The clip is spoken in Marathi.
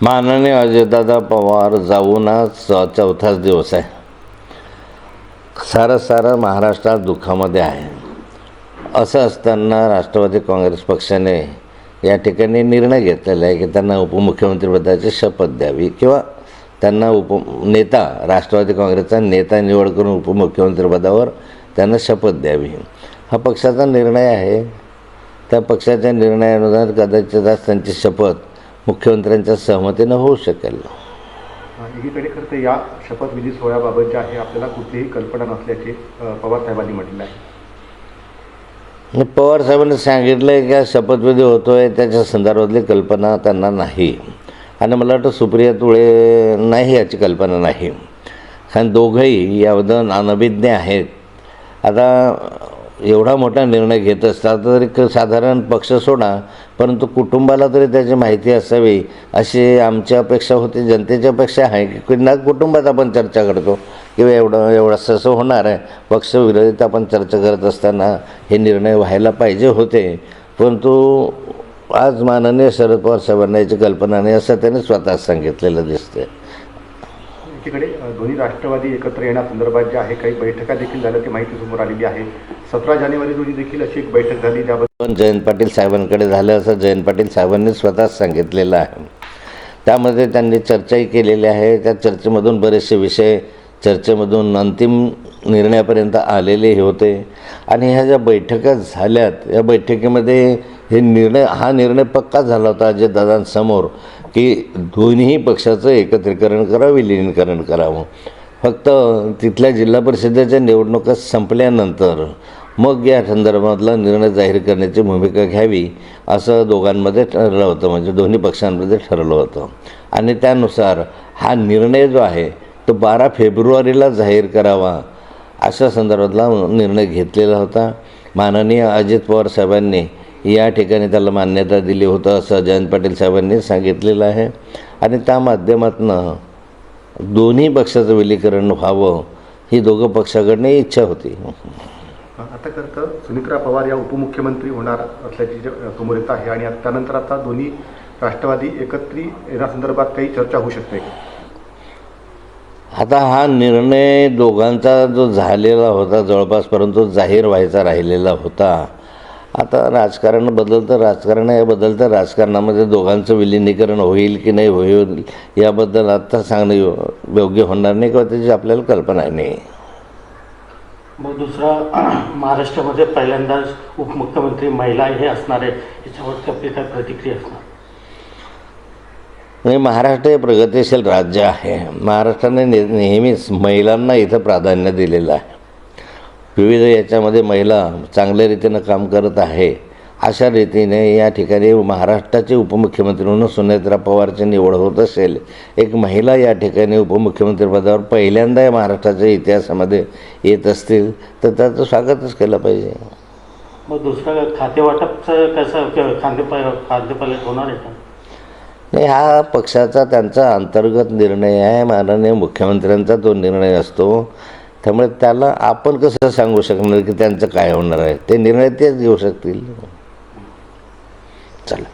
माननीय अजितदादा पवार जाऊन आज चौथाच दिवस आहे. सारं महाराष्ट्रात दुःखामध्ये आहे. असं असताना राष्ट्रवादी काँग्रेस पक्षाने या ठिकाणी निर्णय घेतलेला आहे की त्यांना उपमुख्यमंत्रीपदाची शपथ द्यावी किंवा त्यांना नेता राष्ट्रवादी काँग्रेसचा नेता निवड करून उपमुख्यमंत्रीपदावर त्यांना शपथ द्यावी. हा पक्षाचा निर्णय आहे. त्या पक्षाच्या निर्णयानुसार कदाचित आज त्यांची शपथ मुख्यमंत्र्यांच्या सहमतीनं होऊ शकेल. एकीकडे खरं तर या शपथविधी सोहळ्याबाबत जे आहे आपल्याला कुठलीही कल्पना नसल्याचे पवारसाहेबांनी म्हटलं आहे. पवारसाहेबांनी सांगितलं आहे की शपथविधी होतो आहे त्याच्या संदर्भातली कल्पना त्यांना नाही आणि मला वाटतं सुप्रिया सुळे नाही याची कल्पना नाही. कारण दोघंही याबद्दल अनभिज्ञ आहेत. आता एवढा मोठा निर्णय घेत असतात तरी साधारण पक्ष सोडा परंतु कुटुंबाला तरी त्याची माहिती असावी अशी आमची अपेक्षा होती. जनतेची अपेक्षा आहे की ना कुटुंबात आपण चर्चा करतो किंवा एवढं असं होणार आहे. पक्षविरोधित आपण चर्चा करत असताना हे निर्णय व्हायला पाहिजे होते परंतु आज माननीय शरद पवार साहेबांना याची कल्पना नाही असं त्यांनी स्वतः सांगितलेलं दिसते. एकीकडे दोन्ही राष्ट्रवादी एकत्र येण्यासंदर्भात जे आहे काही बैठका देखील झाल्या ती माहिती समोर आलेली आहे. 17 जानेवारी रोजी देखील अशी एक बैठक झाली ज्याबद्दल जयंत पाटील साहेबांकडे झालं असं जयंत पाटील साहेबांनी स्वतःच सांगितलेलं आहे. त्यामध्ये त्यांनी चर्चाही केलेली आहे. त्या चर्चेमधून बरेचसे विषय चर्चेमधून अंतिम निर्णयापर्यंत आलेले होते आणि ह्या ज्या बैठका झाल्यात या बैठकीमध्ये हा निर्णय पक्का झाला होता अजितदादांसमोर की दोन्ही पक्षाचं एकत्रीकरण करावं, विलीनीकरण करावं. फक्त तिथल्या जिल्हा परिषदेच्या निवडणुका संपल्यानंतर मग या संदर्भातला निर्णय जाहीर करण्याची भूमिका घ्यावी असं दोघांमध्ये ठरलं होतं, म्हणजे दोन्ही पक्षांमध्ये ठरलं होतं. आणि त्यानुसार हा निर्णय जो आहे तो 12 फेब्रुवारीला जाहीर करावा अशा संदर्भातला निर्णय घेतलेला होता. माननीय अजित पवार साहेबांनी या ठिकाणी त्याला मान्यता दिली होतं असं जयंत पाटील साहेबांनी सांगितलेलं आहे. आणि त्या माध्यमातून दोन्ही पक्षाचं विलीनीकरण व्हावं ही दोघं पक्षाकडनं इच्छा होती. आता करतं सुनित्रा पवार या उपमुख्यमंत्री होणार असल्याची समोर येत आहे आणि त्यानंतर आता दोन्ही राष्ट्रवादी एकत्री येण्यासंदर्भात काही चर्चा होऊ शकते. आता हा निर्णय दोघांचा जो झालेला होता जवळपास परंतु जाहीर व्हायचा राहिलेला होता. आता राजकारण बदलतं, राजकारण या बदलतं राजकारणामध्ये दोघांचं विलीनीकरण होईल की नाही होईल याबद्दल आत्ता सांगणं योग्य होणार नाही किंवा त्याची आपल्याला कल्पना नाही. मग दुसरा महाराष्ट्रामध्ये पहिल्यांदाच उपमुख्यमंत्री महिला हे असणार आहे याच्यावरती आपली काय प्रतिक्रिया असणार? म्हणजे महाराष्ट्र हे प्रगतिशील राज्य आहे. महाराष्ट्राने नेहमीच महिलांना इथं प्राधान्य दिलेलं आहे. विविध याच्यामध्ये महिला चांगल्या रीतीनं काम करत आहे. अशा रीतीने या ठिकाणी महाराष्ट्राचे उपमुख्यमंत्री म्हणून सुनेत्रा पवारची निवड होत असेल, एक महिला या ठिकाणी उपमुख्यमंत्रीपदावर पहिल्यांदा या महाराष्ट्राच्या इतिहासामध्ये येत असतील तर त्याचं स्वागतच केलं पाहिजे. मग दुसरं खातेवाटपचं कसं खाद्यपलट होणार आहे का? नाही, हा पक्षाचा त्यांचा अंतर्गत निर्णय आहे. माननीय मुख्यमंत्र्यांचा तो निर्णय असतो. त्यामुळे त्याला आपण कसं सांगू शकणार की त्यांचं काय होणार आहे. ते निर्णय तेच घेऊ शकतील. चला.